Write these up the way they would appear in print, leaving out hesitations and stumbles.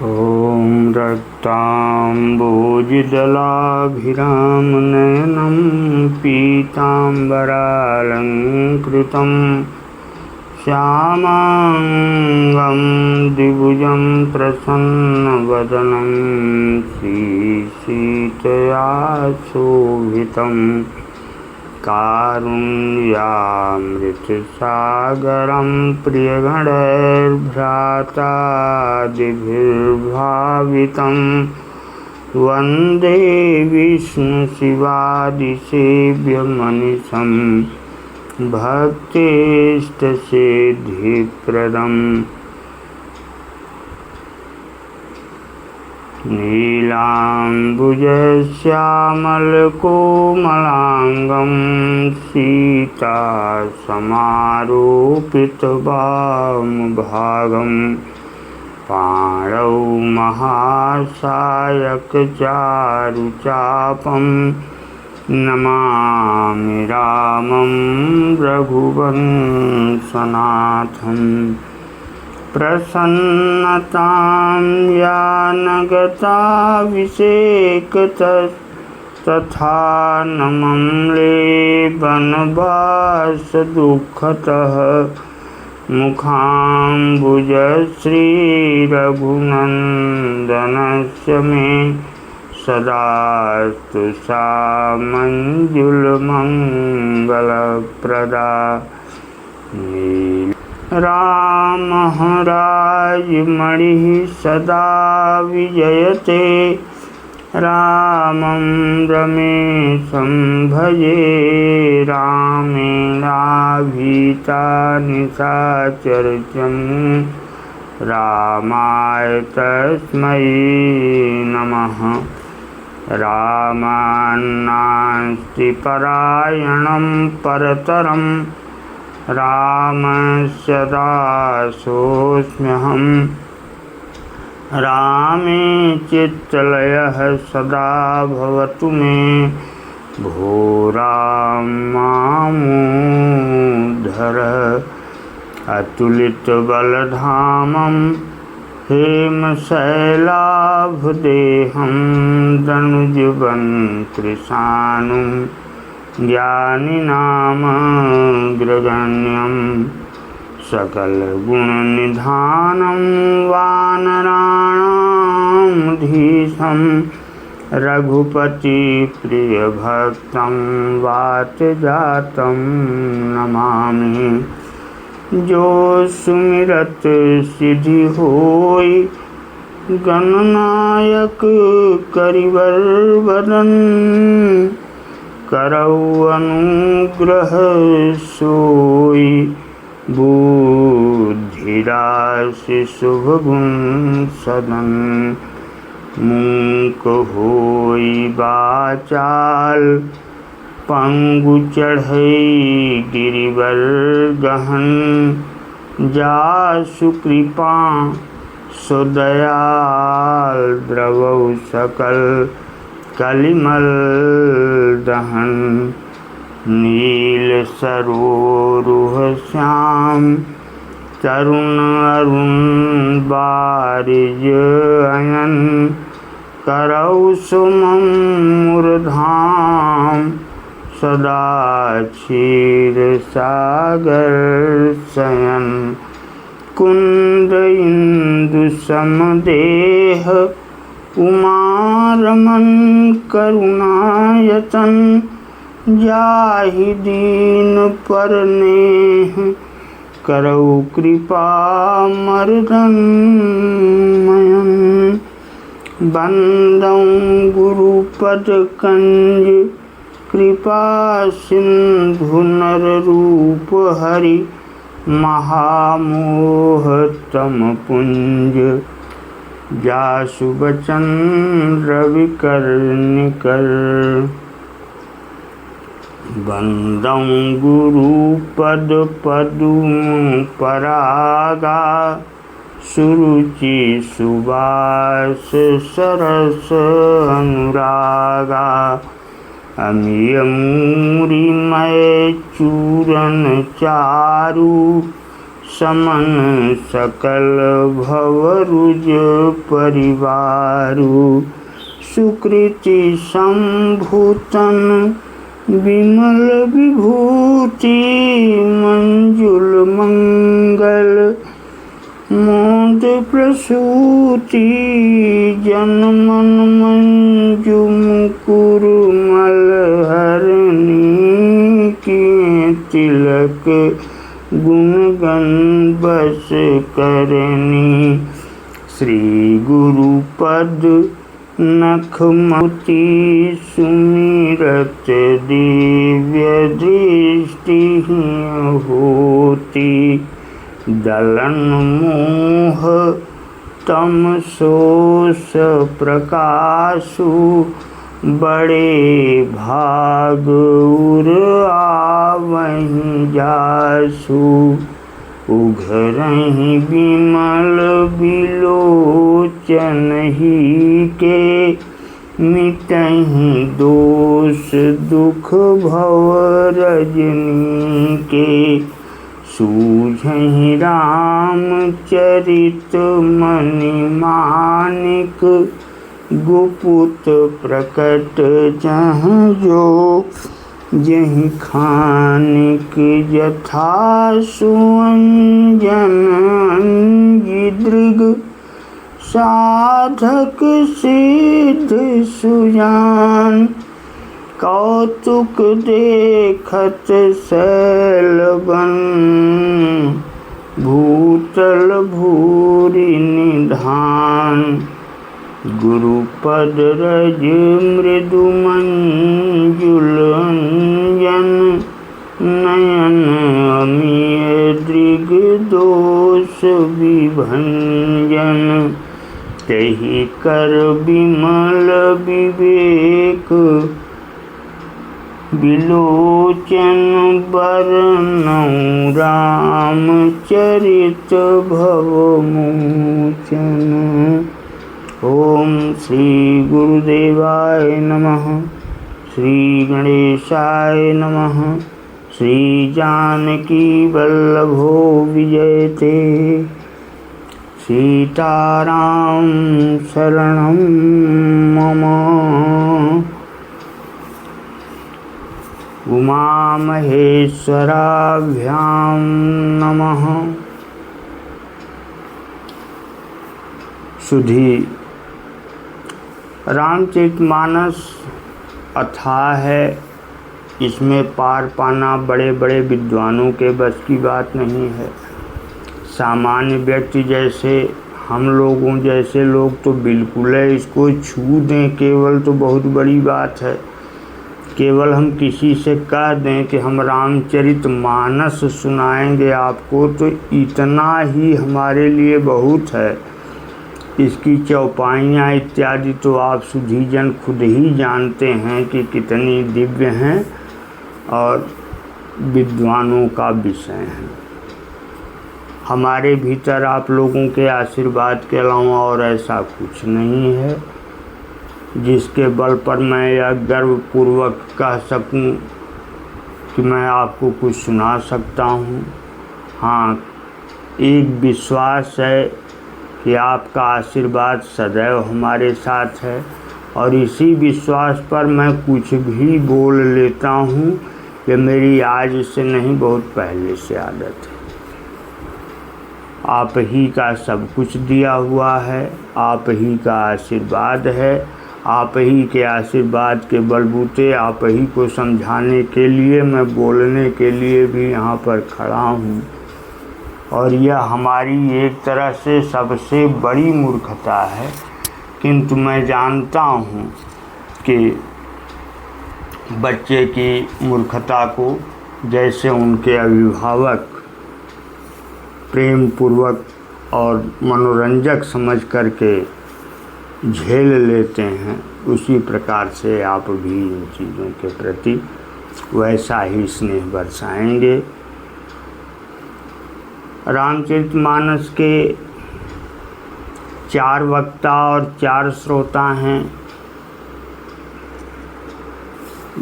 ॐ रक्ताम्बोजिदलाभिरामनयनं पीताम्बरालङ्कृतं श्यामाङ्गं द्विभुजं प्रसन्नवदनं श्रीसीतया शोभितं कारुण्यामृतसागरं प्रियगणैर्भ्रातादिभिर्भावितं वन्दे विष्णुशिवादिसेव्यमनिशं भक्तेष्टसिद्धिप्रदम् नीलाम्बुजश्यामलकोमलाङ्गं सीतासमारोपितवामभागं पाणौ महासायकचारुचापं नमामि रामं रघुवंशनाथम् प्रसन्नतां यानगताभिषेकतथा नमम्ले वनवासदुःखतः मुखाम्बुजश्रीरघुनन्दनस्य मे सदास्तु सा मञ्जुलमङ्गलप्रदा। रामः राजमणिः सदा विजयते, रामं रमेशं भजे, रामेणाभीता निशाचरजं, रामाय तस्मै नमः। रामान्नास्ति परायणं परतरं, रामस्य दासोऽस्म्यहं, रामे चित्तलयः सदा भवतु मे, भो राम मामुद्धर। अतुलितबलधामं हेमशैलाभदेहं, दनुजवन्कृशानुं ज्ञानिनामग्रगण्यं, सकलगुणनिधानं वानराणामधीशं, रघुपतिप्रियभक्तं वातजातं नमामि। जो सुमिरत सिद्धि होय, गणनायक करिवर वदन, करौ अनुग्रह सोई, बुद्धिराशि शुभगुण सदन। मूक होई वाचाल, पंगु चढ़ई गिरिवर गहन, जासु कृपा सुदयाल, द्रवौ सकल कलिमल दहन। नील सरोरुह श्याम, तरुण अरुण बारिज अयन, करौ सुमं मूर्धाम, सदा क्षीर सागर शयन। कुंद इंदु समदेह, उमारमन करुणायतन, जाहि दीन परनेह, करौ कृपा मर्दन मयन। बंदौ गुरुपद कंज, कृपा सिंधु नर रूप हरि, महामोह तम पुंज। जासु बचन रवि कर निकर, बंदौ गुरु पद पदुम परागा, सुरुचि सुबास सरस अनुरागा। अमिय मूरी मय चूरन चारु, समन सकल भवरुज परिवारु सुकृति संभूतन विमल विभूति मंजुल मंगल मोद प्रसूति जनमन मंजु मुकुर मलहरणी की तिलक गुणगण बस करनी श्री गुरुपद नखमति सुमिरत दिव्य दृष्टि होती दलन मोह तम सोस प्रकाशु बड़े भाग उर आवहीं जासु उघरहीं विमल बिलोचन ही के मिटहीं दोष दुख भव रजनी के सूझहीं रामचरित मणि मानिक गुपुत प्रकट जहाँ जो जहीं खानिक यथा सुअंजन अंगिदृग साधक सिद्ध सुजान कौतुक देखत शैलवन भूतल भूरि निधान गुरुपद रज मृदु मंजुल अंजन नयन अमीय दृग दोष विभंजन तहि कर विमल विवेक बिलोचन बरनौं रामचरित भवमोचन। ओम श्री गुरुदेवाय नमः। श्री गणेशाय नमः। श्री जानकी वल्लभो विजयते। सीताराम शरणं मम। उमा महेश्वराभ्यां नमः। सुधी रामचरितमानस अथाह है। इसमें पार पाना बड़े बड़े विद्वानों के बस की बात नहीं है। सामान्य व्यक्ति जैसे हम लोगों जैसे लोग तो बिल्कुल है इसको छू दें केवल तो बहुत बड़ी बात है। केवल हम किसी से कह दें कि हम रामचरितमानस सुनाएंगे आपको तो इतना ही हमारे लिए बहुत है। इसकी चौपाइयाँ इत्यादि तो आप सुधीजन खुद ही जानते हैं कि कितनी दिव्य हैं और विद्वानों का विषय है। हमारे भीतर आप लोगों के आशीर्वाद के अलावा और ऐसा कुछ नहीं है जिसके बल पर मैं यह गर्वपूर्वक कह सकूं कि मैं आपको कुछ सुना सकता हूं। हाँ, एक विश्वास है कि आपका आशीर्वाद सदैव हमारे साथ है और इसी विश्वास पर मैं कुछ भी बोल लेता हूँ। ये मेरी आज से नहीं बहुत पहले से आदत है। आप ही का सब कुछ दिया हुआ है, आप ही का आशीर्वाद है। आप ही के आशीर्वाद के बलबूते आप ही को समझाने के लिए मैं बोलने के लिए भी यहाँ पर खड़ा हूँ। और यह हमारी एक तरह से सबसे बड़ी मूर्खता है, किंतु मैं जानता हूँ कि बच्चे की मूर्खता को जैसे उनके अभिभावक प्रेम पूर्वक और मनोरंजक समझ करके झेल लेते हैं, उसी प्रकार से आप भी इन चीज़ों के प्रति वैसा ही स्नेह बरसाएंगे। रामचरितमानस के 4 वक्ता और 4 श्रोता हैं,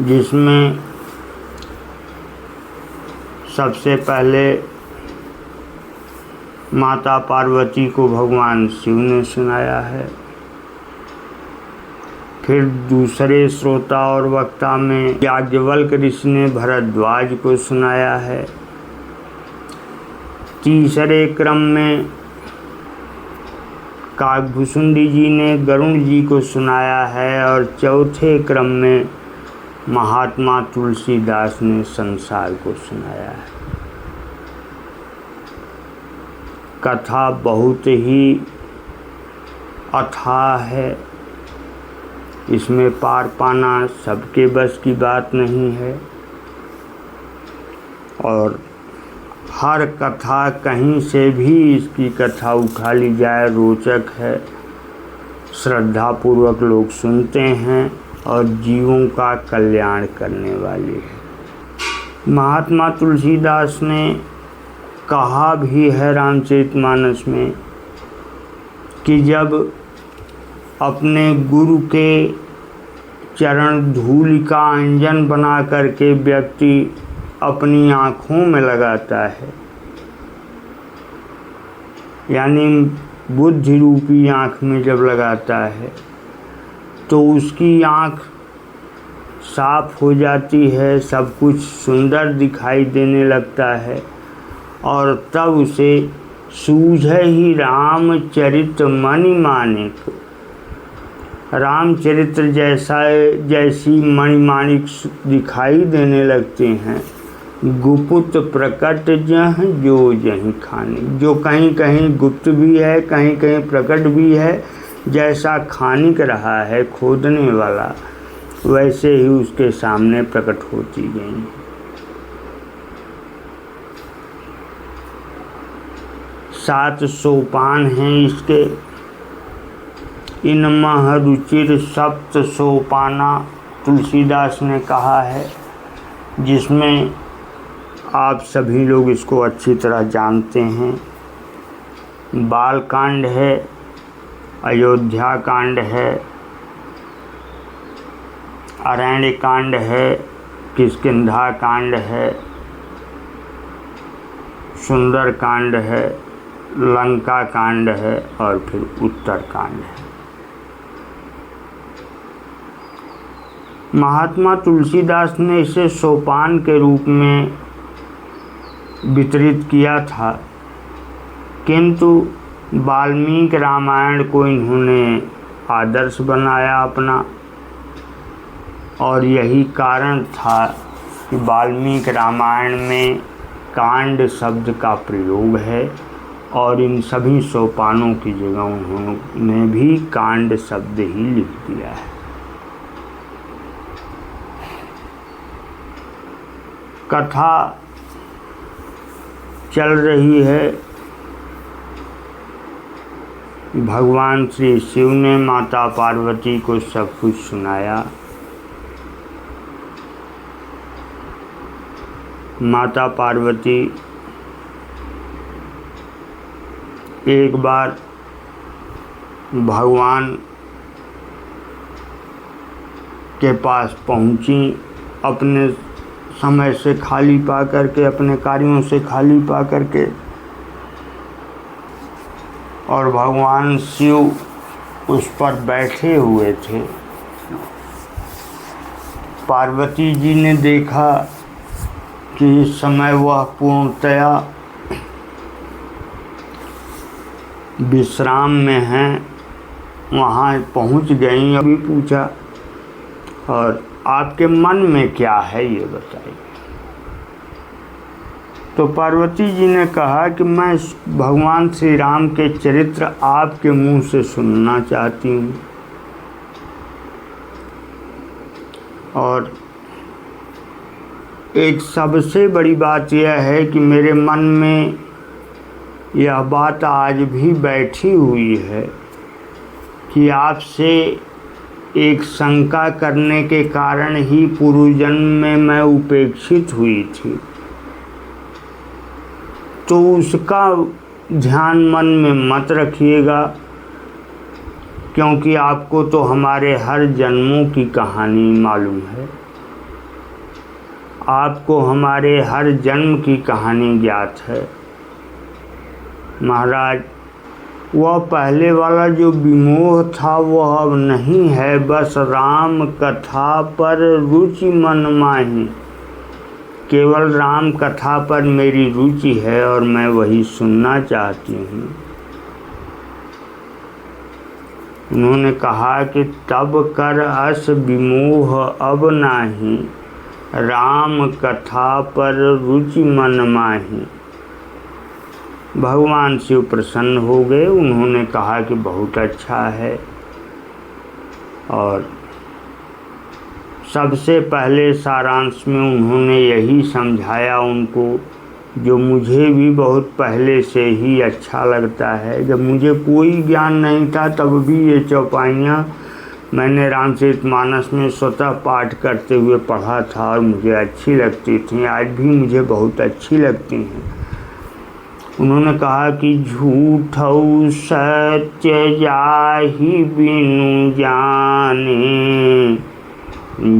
जिसमें सबसे पहले माता पार्वती को भगवान शिव ने सुनाया है। फिर दूसरे श्रोता और वक्ता में याज्ञवल्क्य ऋषि ने भरद्वाज को सुनाया है। तीसरे क्रम में काकभुसुंडी जी ने गरुण जी को सुनाया है और चौथे क्रम में महात्मा तुलसीदास ने संसार को सुनाया है। कथा बहुत ही अथाह है, इसमें पार पाना सबके बस की बात नहीं है और हर कथा कहीं से भी इसकी कथा उठा ली जाए रोचक है, श्रद्धापूर्वक लोग सुनते हैं और जीवों का कल्याण करने वाली है। महात्मा तुलसीदास ने कहा भी है रामचरितमानस में कि जब अपने गुरु के चरण धूलि का अंजन बना करके व्यक्ति अपनी आँखों में लगाता है, यानी बुद्धि रूपी आँख में जब लगाता है तो उसकी आँख साफ हो जाती है, सब कुछ सुंदर दिखाई देने लगता है और तब उसे सूझे ही रामचरित मणि माणिक, रामचरित्र जैसी मणिमाणिक दिखाई देने लगते हैं। गुप्त प्रकट जह जो जहीं खाने, जो कहीं कहीं गुप्त भी है, कहीं कहीं प्रकट भी है, जैसा खानिक रहा है खोदने वाला, वैसे ही उसके सामने प्रकट होती गई। सात सोपान हैं इसके, इनमह रुचिर सप्त सोपाना तुलसीदास ने कहा है, जिसमें आप सभी लोग इसको अच्छी तरह जानते हैं। बालकांड है, अयोध्या कांड है, अरण्य कांड है, किष्किंधा कांड है, सुंदर कांड है, लंका कांड है और फिर उत्तर कांड है। महात्मा तुलसीदास ने इसे सोपान के रूप में वितरित किया था, किंतु वाल्मीकि रामायण को इन्होंने आदर्श बनाया अपना, और यही कारण था कि वाल्मीकि रामायण में कांड शब्द का प्रयोग है और इन सभी सोपानों की जगह उन्होंने भी कांड शब्द ही लिख दिया है। कथा चल रही है, भगवान श्री शिव ने माता पार्वती को सब कुछ सुनाया। माता पार्वती एक बार भगवान के पास पहुंची, अपने समय से खाली पा करके, अपने कार्यों से खाली पा करके, और भगवान शिव उस पर बैठे हुए थे। पार्वती जी ने देखा कि इस समय वह पूर्णतया विश्राम में हैं, वहाँ पहुँच गई। अभी पूछा, और आपके मन में क्या है ये बताइए। तो पार्वती जी ने कहा कि मैं भगवान श्री राम के चरित्र आपके मुंह से सुनना चाहती हूँ, और एक सबसे बड़ी बात यह है कि मेरे मन में यह बात आज भी बैठी हुई है कि आपसे एक शंका करने के कारण ही पूर्व जन्म में मैं उपेक्षित हुई थी, तो उसका ध्यान मन में मत रखिएगा, क्योंकि आपको तो हमारे हर जन्मों की कहानी मालूम है, आपको हमारे हर जन्म की कहानी ज्ञात है। महाराज, वह पहले वाला जो विमोह था वह अब नहीं है, बस राम कथा पर रुचि मन माही। केवल राम कथा पर मेरी रुचि है और मैं वही सुनना चाहती हूँ। उन्होंने कहा कि तब कर अस विमोह अब नाही, राम कथा पर रुचि मन माही। भगवान शिव प्रसन्न हो गए। उन्होंने कहा कि बहुत अच्छा है, और सबसे पहले सारांश में उन्होंने यही समझाया उनको, जो मुझे भी बहुत पहले से ही अच्छा लगता है। जब मुझे कोई ज्ञान नहीं था तब भी ये चौपाइयाँ मैंने रामचरितमानस में स्वतः पाठ करते हुए पढ़ा था और मुझे अच्छी लगती थी, आज भी मुझे बहुत अच्छी लगती हैं। उन्होंने कहा कि झूठौ सत्य जाहि बिनु जाने,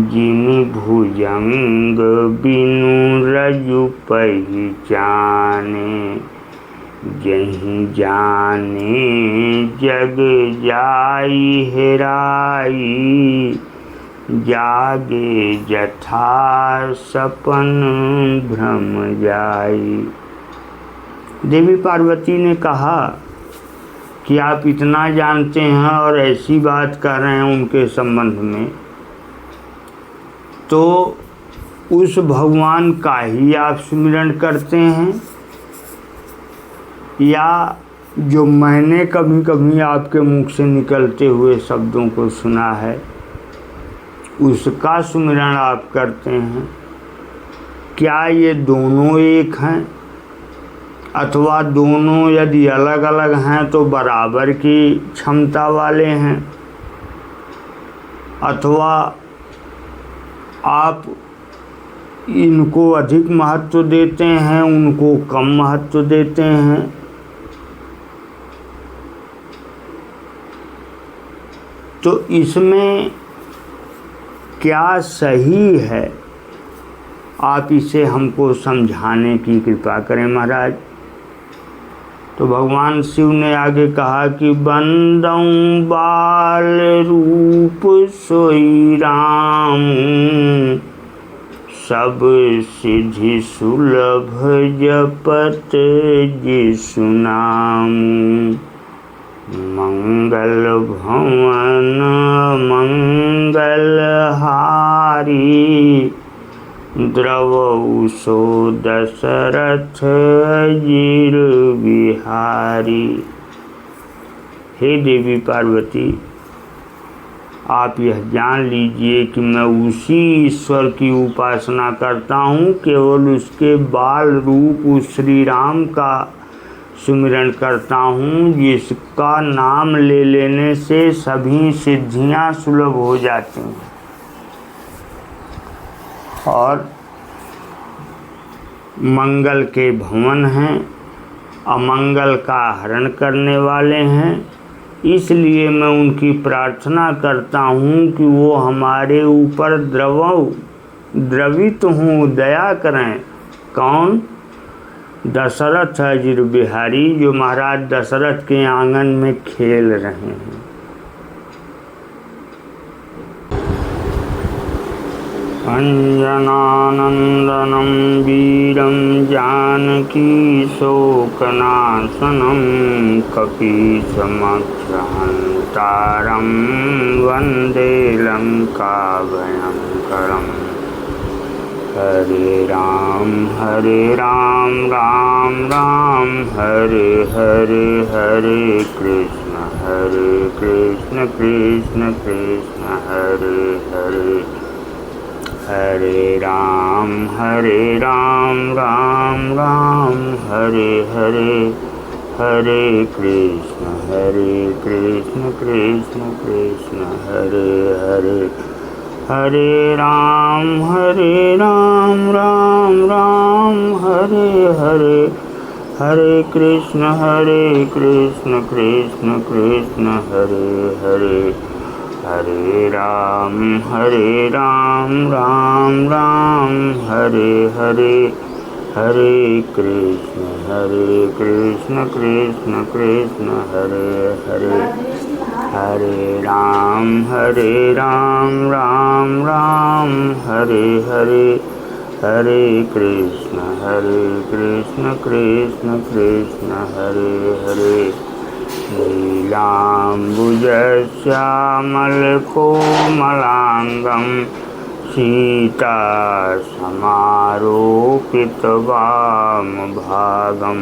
जिनि भुजंग बिनु रजु पहिचाने। जहीं जाने जग जाई हेराई, जागे जथा सपन भ्रम जाई। देवी पार्वती ने कहा कि आप इतना जानते हैं और ऐसी बात कर रहे हैं उनके संबंध में, तो उस भगवान का ही आप सुमिरन करते हैं, या जो मैंने कभी कभी आपके मुख से निकलते हुए शब्दों को सुना है उसका सुमिरन आप करते हैं? क्या ये दोनों एक हैं, अथवा दोनों यदि अलग अलग हैं तो बराबर की क्षमता वाले हैं, अथवा आप इनको अधिक महत्व देते हैं उनको कम महत्व देते हैं? तो इसमें क्या सही है, आप इसे हमको समझाने की कृपा करें महाराज। तो भगवान शिव ने आगे कहा कि बंदौ बाल रूप सोई राम, सब सिद्धि सुलभ जपत जिसु नाम। मंगल भवन मंगल हारी, द्रवौ सो दशरथ अजिर बिहारी। हे देवी पार्वती, आप यह जान लीजिए कि मैं उसी ईश्वर की उपासना करता हूँ, केवल उसके बाल रूप उस श्री राम का सुमिरन करता हूँ, जिसका नाम ले लेने से सभी सिद्धियाँ सुलभ हो जाती हैं और मंगल के भवन हैं, अमंगल का हरण करने वाले हैं। इसलिए मैं उनकी प्रार्थना करता हूँ कि वो हमारे ऊपर द्रवित हों, दया करें। कौन? दशरथ अजिर बिहारी, जो महाराज दशरथ के आंगन में खेल रहे हैं। अंजनानंदनं वीरं जानकी शोकनाशनं, कपीशमक्षहन्तारं वन्दे लङ्काभयङ्करम्। हरे राम राम राम हरे हरे, हरे कृष्ण कृष्ण कृष्ण हरे हरे। हरे राम राम राम हरे हरे, हरे कृष्ण कृष्ण कृष्ण हरे हरे। हरे राम राम राम हरे हरे, हरे कृष्ण कृष्ण कृष्ण हरे हरे। हरे राम राम राम हरे हरे, हरे कृष्ण कृष्ण कृष्ण हरे हरे, हरे राम राम राम हरे हरे, हरे कृष्ण कृष्ण कृष्ण हरे हरे। नीलाम्बुजश्यामलकोमलाङ्गं सीतासमारोपितवामभागं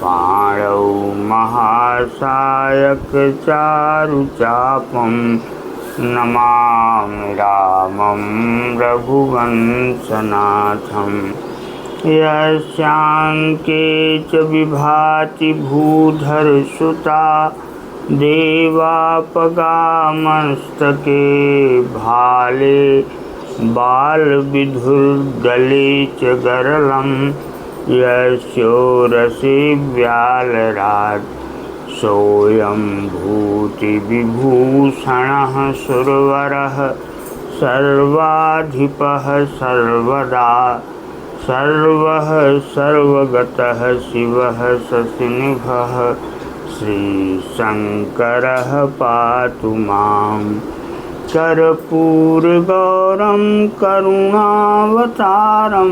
पाणौ महासायकचारुचापं नमामि रामं रघुवंशनाथं। यस्यांके च विभाति भूधरसुता देवापगामस्तके भाले बालविधुर्गले च गरलं यस्योरसि व्यालरात् सोऽयं भूतिविभूषणः सुरवरः सर्वाधिपः सर्वदा सर्वः सर्वगतः शिवः शशिनिभः श्रीशङ्करः पातु मां। कर्पूरगौरं करुणावतारं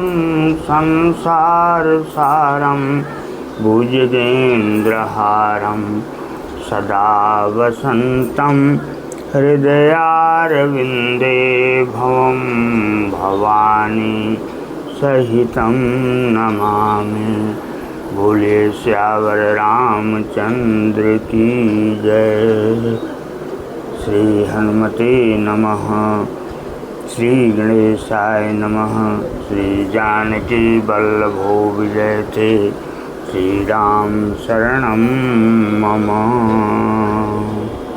संसारसारं भुजगेन्द्रहारं सदा वसन्तं हृदयारविन्दे भवं भवानी सहितं नमामि। बोले श्यावर रामचंद्र की जय। श्री हनुमते नमः। श्री गणेशाय नमः। श्री जानकी वल्लभो विजयते। श्री राम शरणं मम।